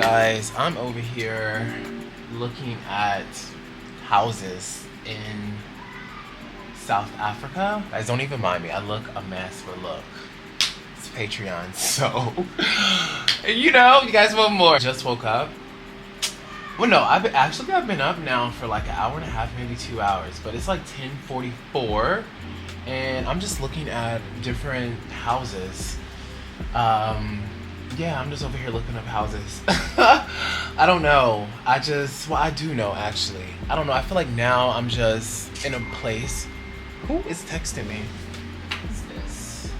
Guys, I'm over here looking at houses in South Africa. Guys, don't even mind me. I look a mess, but look, it's Patreon, so you know, you guys want more. Just woke up. Well, no, I've been up now for like an hour and a half, maybe 2 hours, but it's like 10:44, and I'm just looking at different houses. Yeah, I'm just over here looking up houses. I don't know. I do know actually. I don't know. I feel like now I'm just in a place. Who is texting me? What's this?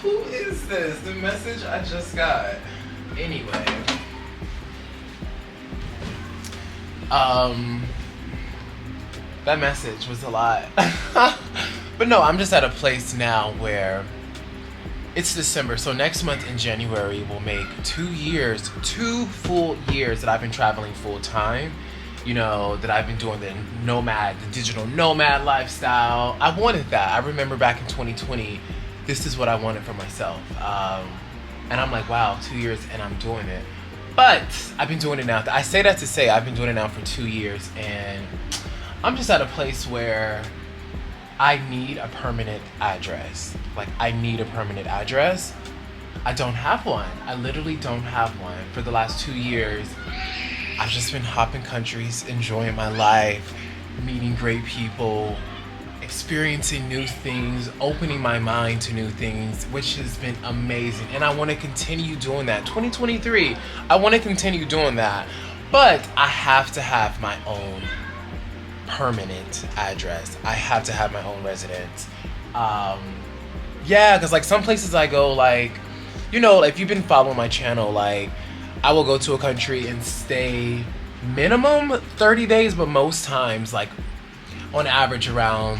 Who is this? The message I just got. Anyway. That message was a lot. But no, I'm just at a place now where it's December, so next month in January will make 2 years, 2 full years that I've been traveling full time. You know, that I've been doing the digital nomad lifestyle. I wanted that. I remember back in 2020, this is what I wanted for myself. And I'm like, wow, 2 years and I'm doing it. But I've been doing it now. I say that to say I've been doing it now for 2 years, and I'm just at a place where I need a permanent address. Like, I need a permanent address. I don't have one. I literally don't have one. For the last 2 years, I've just been hopping countries, enjoying my life, meeting great people, experiencing new things, opening my mind to new things, which has been amazing. And I want to continue doing that. 2023, I want to continue doing that. But I have to have my own permanent address. I have to have my own residence. Yeah, because like some places I go, like, you know, if you've been following my channel, like I will go to a country and stay minimum 30 days, but most times, like on average, around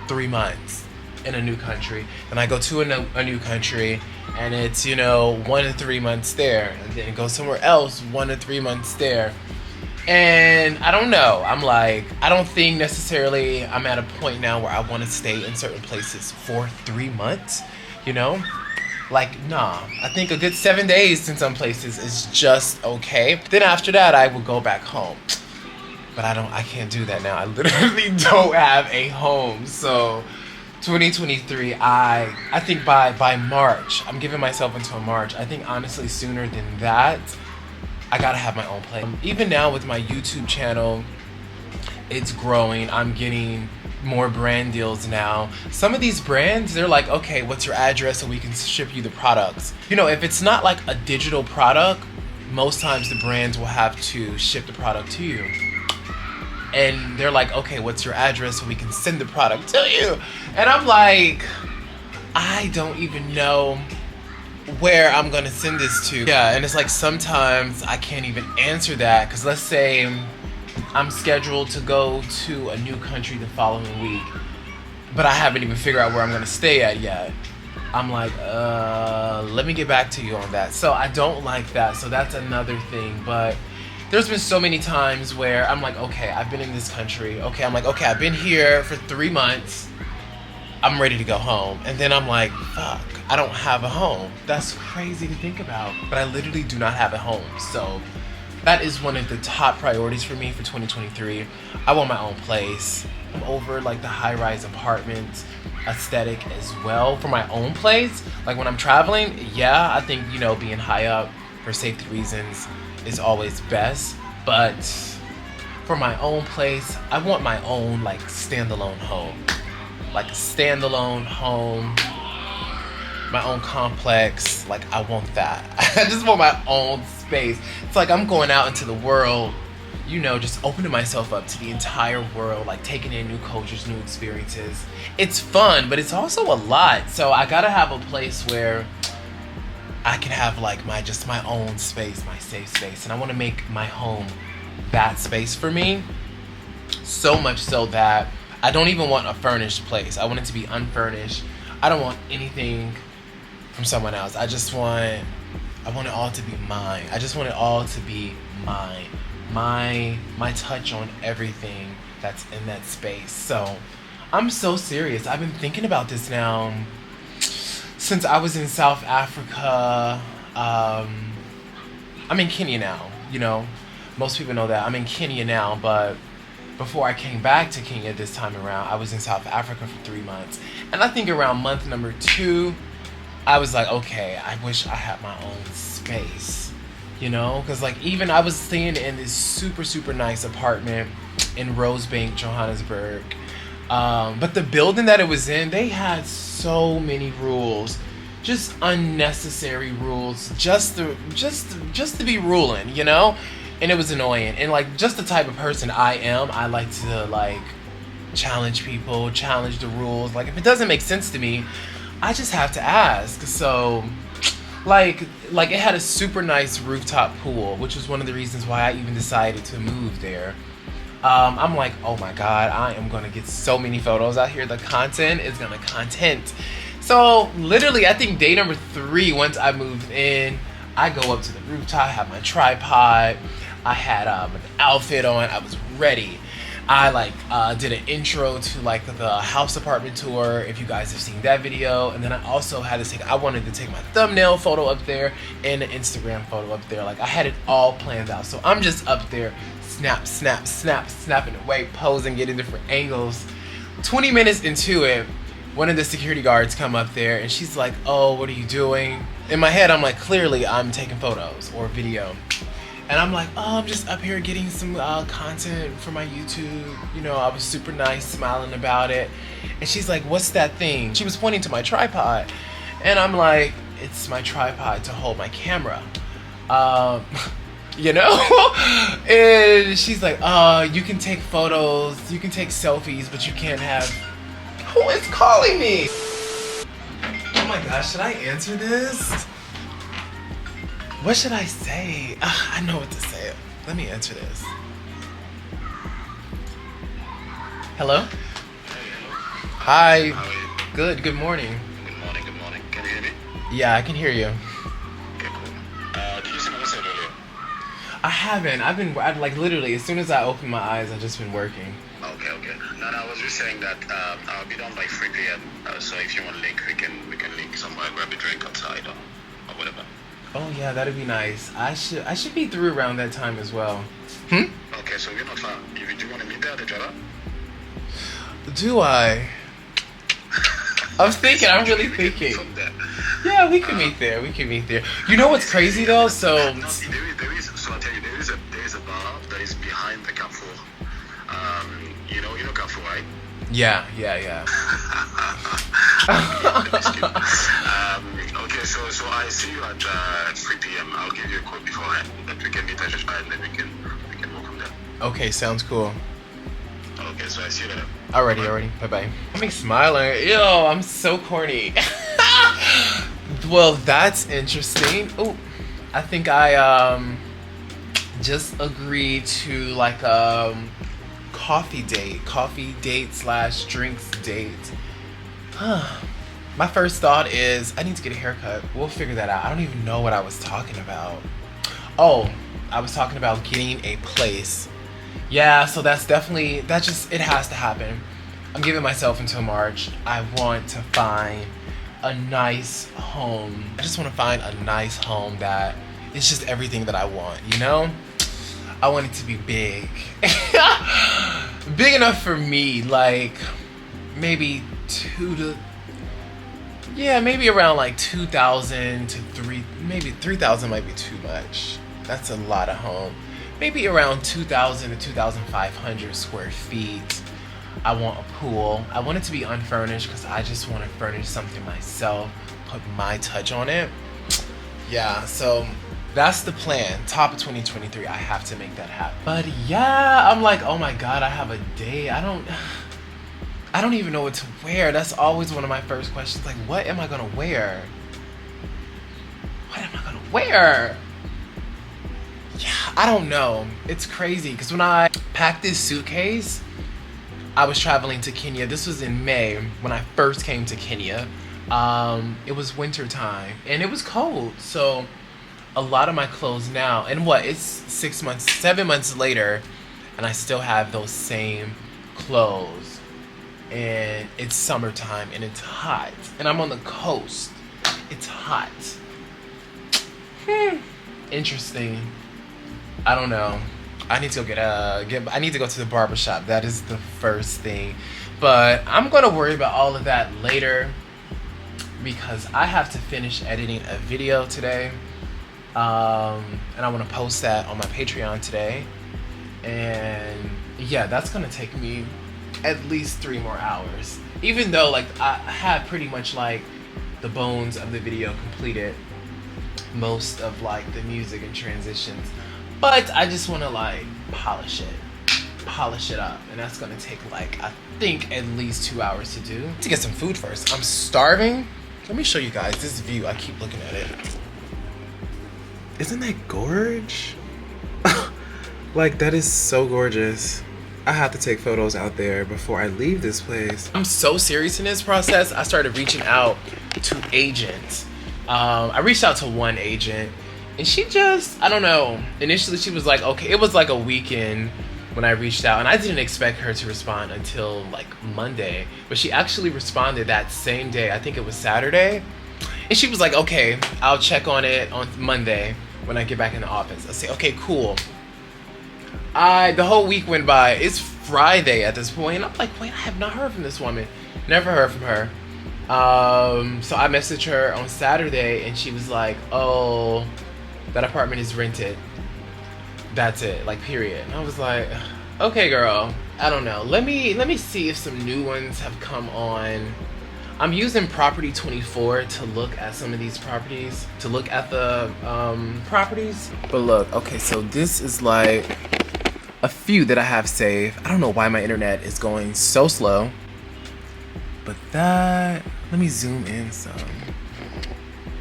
3 months in a new country. And I go to a new country, and it's, you know, 1 to 3 months there, and then go somewhere else, 1 to 3 months there. And I don't know, I'm like, I don't think necessarily I'm at a point now where I want to stay in certain places for 3 months, you know? Like, nah, I think a good 7 days in some places is just okay. Then after that, I will go back home. But I can't do that now. I literally don't have a home. So 2023, I think by March, I'm giving myself until March. I think honestly sooner than that, I gotta have my own place. Even now with my YouTube channel, it's growing. I'm getting more brand deals now. Some of these brands, they're like, okay, what's your address so we can ship you the products? You know, if it's not like a digital product, most times the brands will have to ship the product to you. And they're like, okay, what's your address so we can send the product to you? And I'm like, I don't even know where I'm gonna send this to. Yeah, and it's like sometimes I can't even answer that, because let's say I'm scheduled to go to a new country the following week, but I haven't even figured out where I'm gonna stay at yet. I'm like, let me get back to you on that. So I don't like that, so that's another thing. But there's been so many times where I'm like, okay, I've been in this country. Okay, I'm like, okay, I've been here for 3 months. I'm ready to go home. And then I'm like, fuck, I don't have a home. That's crazy to think about. But I literally do not have a home. So that is one of the top priorities for me for 2023. I want my own place. I'm over like the high-rise apartment aesthetic as well for my own place. Like when I'm traveling, yeah, I think, you know, being high up for safety reasons is always best. But for my own place, I want my own like standalone home. Like a standalone home, my own complex. Like I want that. I just want my own space. It's like I'm going out into the world, you know, just opening myself up to the entire world, like taking in new cultures, new experiences. It's fun, but it's also a lot. So I gotta have a place where I can have like my own space, my safe space. And I wanna make my home that space for me. So much so that I don't even want a furnished place. I want it to be unfurnished. I don't want anything from someone else. I want it all to be mine. I just want it all to be mine. My touch on everything that's in that space. So I'm so serious. I've been thinking about this now since I was in South Africa. I'm in Kenya now, you know. Most people know that. I'm in Kenya now, but before I came back to Kenya this time around, I was in South Africa for 3 months. And I think around month number 2, I was like, okay, I wish I had my own space, you know? Because, like, even I was staying in this super, super nice apartment in Rosebank, Johannesburg. But the building that it was in, they had so many rules. Just unnecessary rules, just to be ruling, you know? And it was annoying. And, like, just the type of person I am, I like to, like, challenge people, challenge the rules. Like, if it doesn't make sense to me, I just have to ask. So, like it had a super nice rooftop pool, which was one of the reasons why I even decided to move there. I'm like, oh my god, I am gonna get so many photos out here. The content is gonna content. So literally, I think day number 3, once I moved in, I go up to the rooftop, I have my tripod, I had an outfit on, I was ready. I did an intro to like the house apartment tour, if you guys have seen that video. And then I also I wanted to take my thumbnail photo up there and an Instagram photo up there. Like, I had it all planned out. So I'm just up there, snapping away, posing, getting different angles. 20 minutes into it, one of the security guards come up there and she's like, oh, what are you doing? In my head, I'm like, clearly I'm taking photos or video. And I'm like, oh, I'm just up here getting some content for my YouTube. You know, I was super nice, smiling about it. And she's like, what's that thing? She was pointing to my tripod. And I'm like, it's my tripod to hold my camera. You know? And she's like, you can take photos, you can take selfies, but you can't have... Who is calling me? Oh my gosh, should I answer this? What should I say? I know what to say. Let me answer this. Hello? Hi. How are you? Good morning. Good morning. Can you hear me? Yeah, I can hear you. Okay, cool. Did you see my message earlier? I haven't. I've like literally, as soon as I open my eyes, I've just been working. Okay. No, I was just saying that I'll be done by 3 p.m. So if you want to link, we can link somewhere, grab a drink outside or whatever. Oh yeah, that'd be nice. I should be through around that time as well. Okay, so you're not far. Do you want to meet there at the Java? Do I? I'm really thinking. Yeah, we can meet there. You know what's crazy though? So There is. So I'll tell you, there is a bar that is behind the Carrefour. You know Carrefour, right? Yeah. Okay, so I see you at 3 p.m. I'll give you a call beforehand that we can meet at the and then we can walk from there. Okay, sounds cool. Okay, so I see you later. Alrighty. Bye. I'm smiling. Ew, I'm so corny. Well, that's interesting. Oh, I think I just agreed to like coffee date / drinks date. My first thought is I need to get a haircut. We'll figure that out. I don't even know what I was talking about. Oh, I was talking about getting a place. Yeah, so it has to happen. I'm giving myself until March. I want to find a nice home. I just want to find a nice home that is just everything that I want, you know? I want it to be big. Big enough for me, like maybe maybe around like 2,000 to 3,000 might be too much. That's a lot of home. Maybe around 2,000 to 2,500 square feet. I want a pool. I want it to be unfurnished because I just want to furnish something myself, put my touch on it. Yeah, so that's the plan. Top of 2023, I have to make that happen. But yeah, I'm like, oh my god, I have a day. I don't even know what to wear. That's always one of my first questions. Like, what am I gonna wear? Yeah, I don't know. It's crazy because when I packed this suitcase, I was traveling to Kenya. This was in May when I first came to Kenya. It was winter time and it was cold. So a lot of my clothes now, and it's 7 months later, and I still have those same clothes. And it's summertime and it's hot. And I'm on the coast. It's hot. Interesting. I don't know. I need to go I need to go to the barbershop. That is the first thing. But I'm gonna worry about all of that later because I have to finish editing a video today. And I want to post that on my Patreon today. And yeah, that's gonna take me at least 3 more hours. Even though like I had pretty much like the bones of the video completed, most of like the music and transitions, but I just want to like polish it up, and that's gonna take like I think at least 2 hours to do. To get some food first. I'm starving. Let me show you guys this view. I keep looking at it. Isn't that gorge? Like that is so gorgeous. I have to take photos out there before I leave this place. I'm so serious in this process. I started reaching out to agents. I reached out to one agent and she just, I don't know. Initially she was like, okay, it was like a weekend when I reached out and I didn't expect her to respond until like Monday, but she actually responded that same day. I think it was Saturday. And she was like, okay, I'll check on it on Monday when I get back in the office. I say, okay, cool. The whole week went by. It's Friday at this point, and I'm like, wait, I have not heard from this woman. Never heard from her. So I messaged her on Saturday, and she was like, oh, that apartment is rented. That's it, like, period. And I was like, okay, girl, I don't know. Let me see if some new ones have come on. I'm using Property 24 to look at some of these properties, to look at the properties. But look, okay, so this is like a few that I have saved. I don't know why my internet is going so slow, but that, let me zoom in some.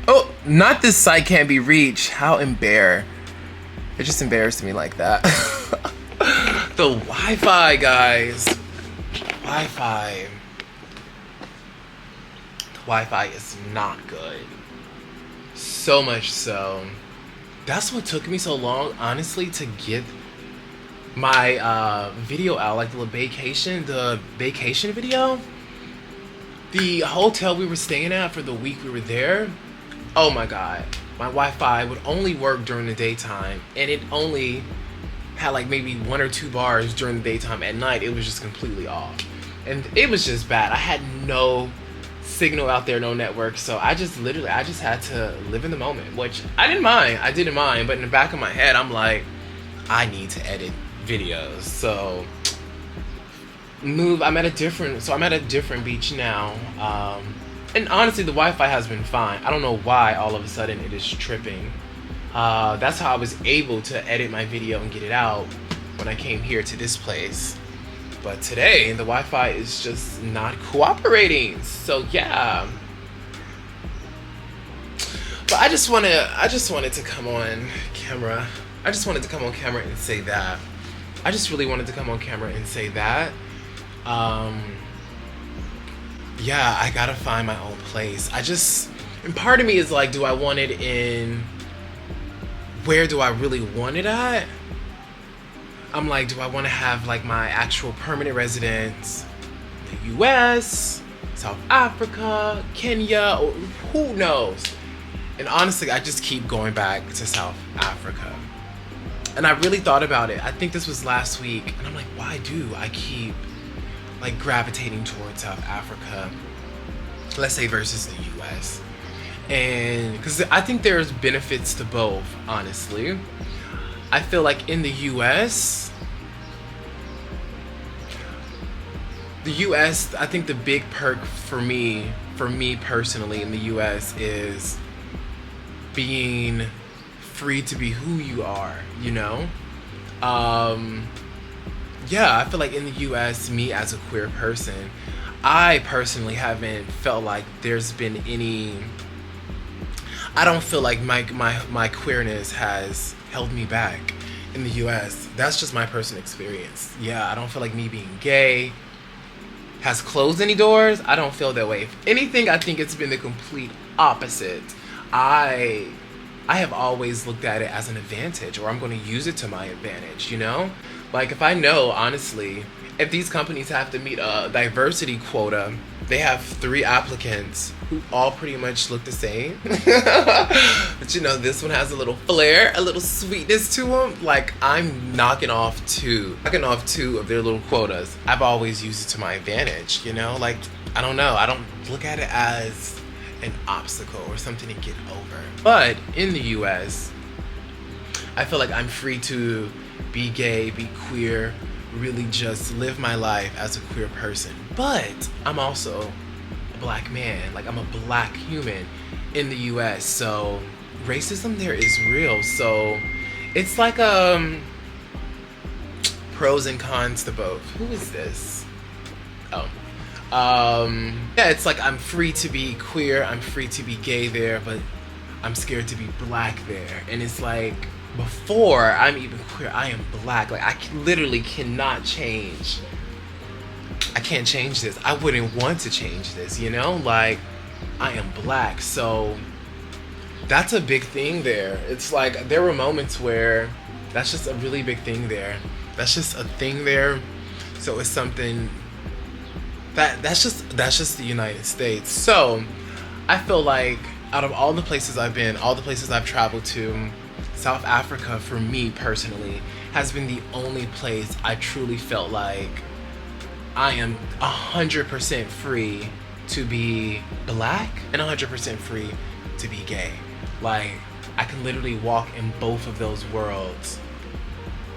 Oh, not this site can't be reached. How embarrassing. It just embarrassed me like that. The Wi-Fi, guys. Wi-Fi. The Wi-Fi is not good. So much so. That's what took me so long, honestly, to get my video out, like the vacation video. The hotel we were staying at for the week we were there, oh my god, my Wi-Fi would only work during the daytime, and it only had like maybe 1 or 2 bars during the daytime. At night it was just completely off, and it was just bad. I had no signal out there, no network, so I just had to live in the moment, which I didn't mind, but in the back of my head I'm like, I need to edit videos. So I'm at a different beach now, and honestly the Wi-Fi has been fine. I don't know why all of a sudden it is tripping. That's how I was able to edit my video and get it out when I came here to this place. But today the Wi-Fi is just not cooperating. So yeah. But I just wanted to come on camera. I just wanted to come on camera and say that. I just really wanted to come on camera and say that. Yeah, I gotta find my own place. And part of me is like, do I want it in, where do I really want it at? I'm like, do I want to have like my actual permanent residence, the US, South Africa, Kenya, or who knows? And honestly, I just keep going back to South Africa. And I really thought about it. I think this was last week, and I'm like, why do I keep like gravitating towards South Africa, let's say, versus the US? And because I think there's benefits to both, honestly. I feel like in the US, I think the big perk for me personally in the US is being free to be who you are, you know? Yeah, I feel like in the US, me as a queer person, I personally haven't felt like there's been any, I don't feel like my queerness has held me back in the US. That's just my personal experience. Yeah, I don't feel like me being gay has closed any doors. I don't feel that way. If anything, I think it's been the complete opposite. I have always looked at it as an advantage, or I'm going to use it to my advantage, you know? Like, if I know, honestly, if these companies have to meet a diversity quota, they have 3 applicants who all pretty much look the same. But you know, this one has a little flair, a little sweetness to them. Like, I'm knocking off two of their little quotas. I've always used it to my advantage, you know? Like, I don't know. I don't look at it as an obstacle or something to get over. But in the US, I feel like I'm free to be gay, be queer, really just live my life as a queer person. But I'm also a black man. Like, I'm a black human in the US. So racism there is real. So it's like pros and cons to both. Who is this? Oh. Yeah, it's like I'm free to be queer, I'm free to be gay there, but I'm scared to be black there. And it's like, before I'm even queer, I am black. Like, literally cannot change. I can't change this. I wouldn't want to change this, you know? Like, I am black. So that's a big thing there. It's like, there were moments where that's just a really big thing there. That's just a thing there. So it's something that's just the United States. So I feel like out of all the places I've been, all the places I've traveled to, South Africa for me personally has been the only place I truly felt like I am 100% free to be black and 100% free to be gay. Like, I can literally walk in both of those worlds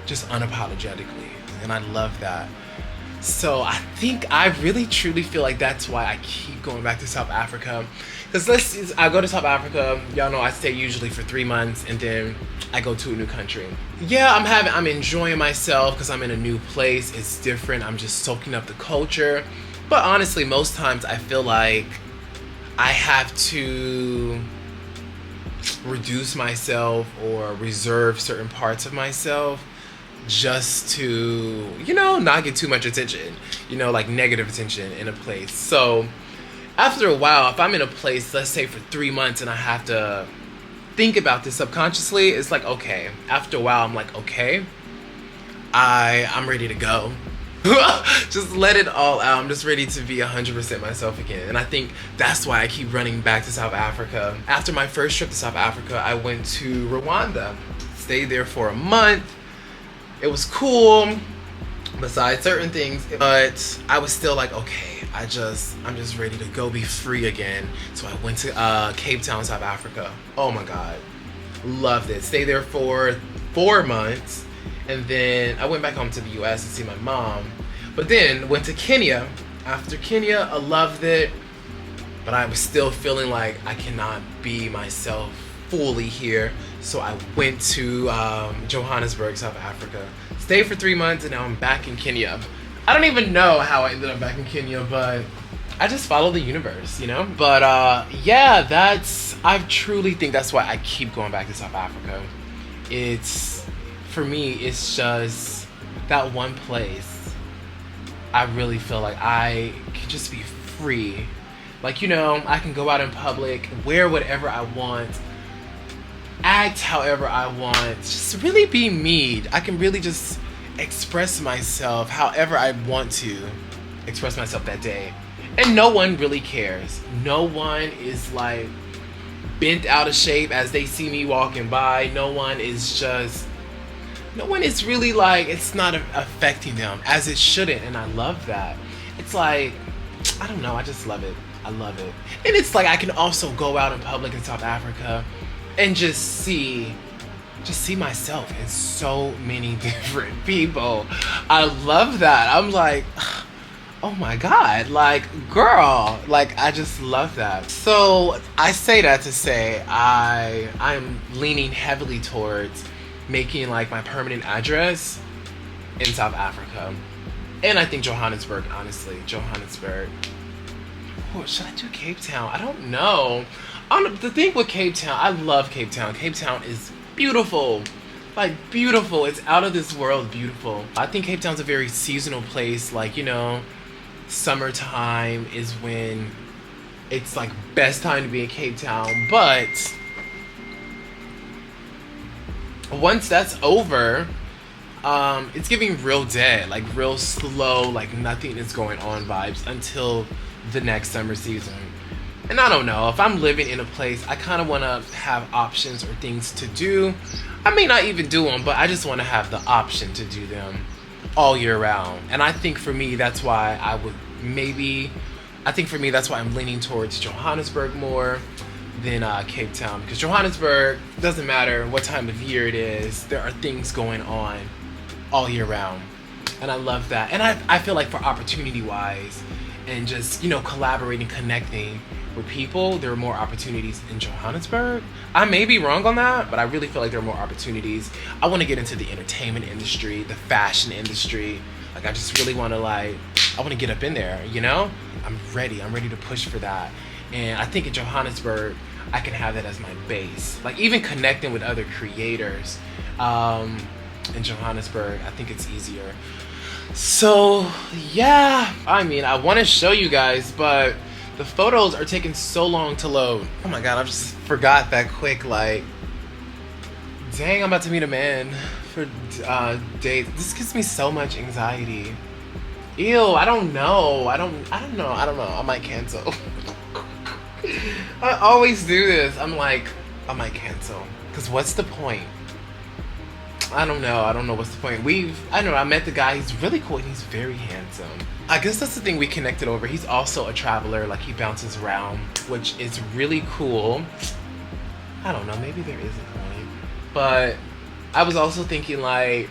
just unapologetically, and I love that. So I think I really truly feel like that's why I keep going back to South Africa. Because I go to South Africa, y'all know I stay usually for 3 months, and then I go to a new country. Yeah, I'm enjoying myself because I'm in a new place. It's different. I'm just soaking up the culture. But honestly, most times I feel like I have to reduce myself or reserve certain parts of myself just to, you know, not get too much attention, you know, like negative attention in a place. So after a while, if I'm in a place, let's say for 3 months, and I have to think about this subconsciously, it's like, okay, after a while, I'm like, okay, I'm ready to go. Just let it all out. I'm just ready to be 100% myself again. And I think that's why I keep running back to South Africa. After my first trip to South Africa, I went to Rwanda, stayed there for a month. It was cool, besides certain things, but I was still like, okay, I'm just ready to go be free again. So I went to Cape Town, South Africa. Oh my God, loved it. Stayed there for 4 months, and then I went back home to the US to see my mom. But then went to Kenya. After Kenya, I loved it, but I was still feeling like I cannot be myself fully here. So I went to Johannesburg, South Africa. Stayed for 3 months, and now I'm back in Kenya. I don't even know how I ended up back in Kenya, but I just follow the universe, you know? But yeah, I truly think that's why I keep going back to South Africa. For me, it's just that one place I really feel like I can just be free. Like, you know, I can go out in public, wear whatever I want, act however I want, just really be me. I can really just express myself however I want to express myself that day. And no one really cares. No one is like bent out of shape as they see me walking by. No one is really like, it's not affecting them as it shouldn't. And I love that. It's like, I don't know, I just love it. I love it. And it's like I can also go out in public in South Africa and just see myself in so many different people. I love that. I'm like, oh my God, like, girl, like, I just love that. So I say that to say I'm leaning heavily towards making like my permanent address in South Africa. And I think Johannesburg, honestly, Johannesburg. Oh, should I do Cape Town? I don't know. The thing with Cape Town, I love Cape Town. Cape Town is beautiful. Like, beautiful. It's out of this world beautiful. I think Cape Town's a very seasonal place. Like, you know, summertime is when it's like best time to be in Cape Town. But once that's over, it's giving real dead, like real slow, like nothing is going on vibes until the next summer season. And I don't know, if I'm living in a place, I kind of want to have options or things to do. I may not even do them, but I just want to have the option to do them all year round. And I think for me, that's why that's why I'm leaning towards Johannesburg more than Cape Town. Because Johannesburg, doesn't matter what time of year it is, there are things going on all year round. And I love that. And I feel like for opportunity wise and just, you know, collaborating, connecting with people, there are more opportunities in Johannesburg. I may be wrong on that, but I really feel like there are more opportunities. I want to get into the entertainment industry, the fashion industry. Like, I just really want to I want to get up in there, you know? I'm ready to push for that. And I think in Johannesburg, I can have that as my base. Like, even connecting with other creators in Johannesburg, I think it's easier. So, yeah. I mean, I want to show you guys, but the photos are taking so long to load. Oh my God, I just forgot that quick. Like, dang, I'm about to meet a man for dates. This gives me so much anxiety. Ew, I don't know. I don't know. I might cancel. I always do this. I'm like, I might cancel. Because what's the point? I don't know what's the point. I met the guy. He's really cool and he's very handsome. I guess that's the thing we connected over. He's also a traveler. Like, he bounces around, which is really cool. I don't know. Maybe there is a point. But I was also thinking, like,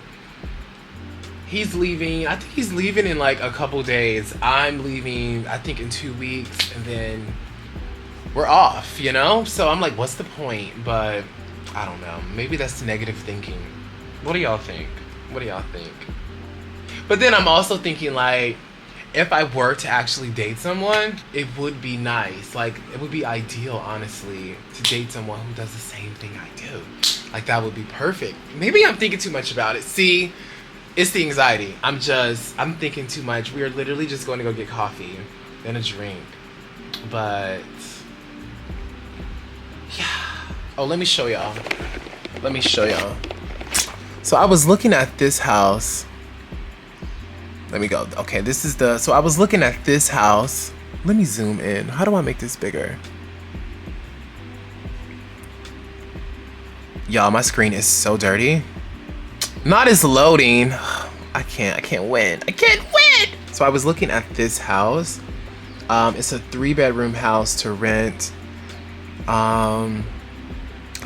he's leaving. I think he's leaving in like a couple days. I'm leaving, I think, in 2 weeks. And then we're off, you know? So I'm like, what's the point? But I don't know. Maybe that's negative thinking. What do y'all think? But then I'm also thinking, like, if I were to actually date someone, it would be nice. Like, it would be ideal, honestly, to date someone who does the same thing I do. Like, that would be perfect. Maybe I'm thinking too much about it. See, it's the anxiety. I'm thinking too much. We are literally just going to go get coffee and a drink. But, yeah. Oh, let me show y'all. So I was looking at this house. Let me go. Okay, so I was looking at this house. Let me zoom in. How do I make this bigger? Y'all, my screen is so dirty. Not as loading. I can't win. So I was looking at this house. It's a 3-bedroom house to rent.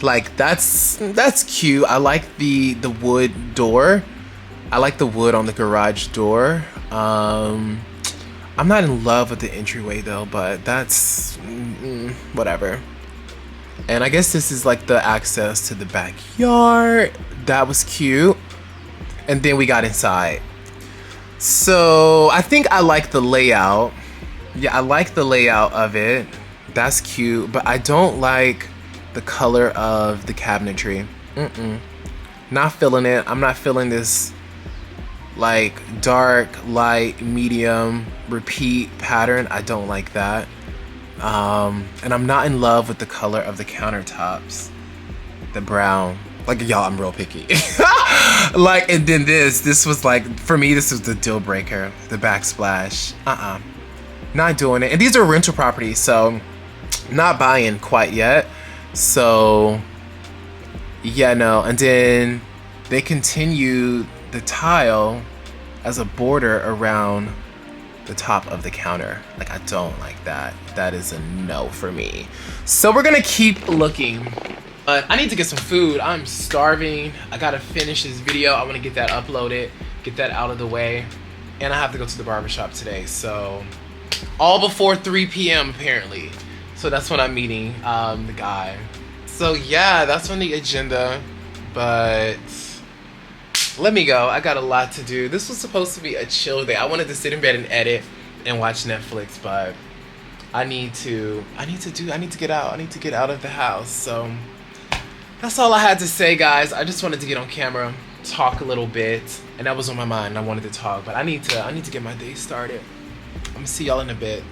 Like, that's cute. I like the wood door. I like the wood on the garage door. I'm not in love with the entryway though, but that's whatever. And I guess this is like the access to the backyard. That was cute. And then we got inside. So I think I like the layout. Yeah, I like the layout of it. That's cute, but I don't like the color of the cabinetry. Not feeling it. I'm not feeling this like dark, light, medium, repeat pattern. I don't like that. And I'm not in love with the color of the countertops. The brown. Like, y'all, I'm real picky. Like, and then this was like, for me, this was the deal breaker. The backsplash. Not doing it. And these are rental properties, so not buying quite yet. So yeah, no. And then they continue the tile as a border around the top of the counter. Like, I don't like that. That is a no for me. So we're gonna keep looking. But I need to get some food. I'm starving. I gotta finish this video. I wanna get that uploaded, get that out of the way. And I have to go to the barbershop today. So all before 3 p.m. apparently. So that's when I'm meeting the guy. So yeah, that's on the agenda. But let me go. I got a lot to do. This was supposed to be a chill day. I wanted to sit in bed and edit and watch Netflix, but I need to get out. I need to get out of the house. So that's all I had to say, guys. I just wanted to get on camera, talk a little bit, and that was on my mind. I wanted to talk, but I need to get my day started. I'm gonna see y'all in a bit.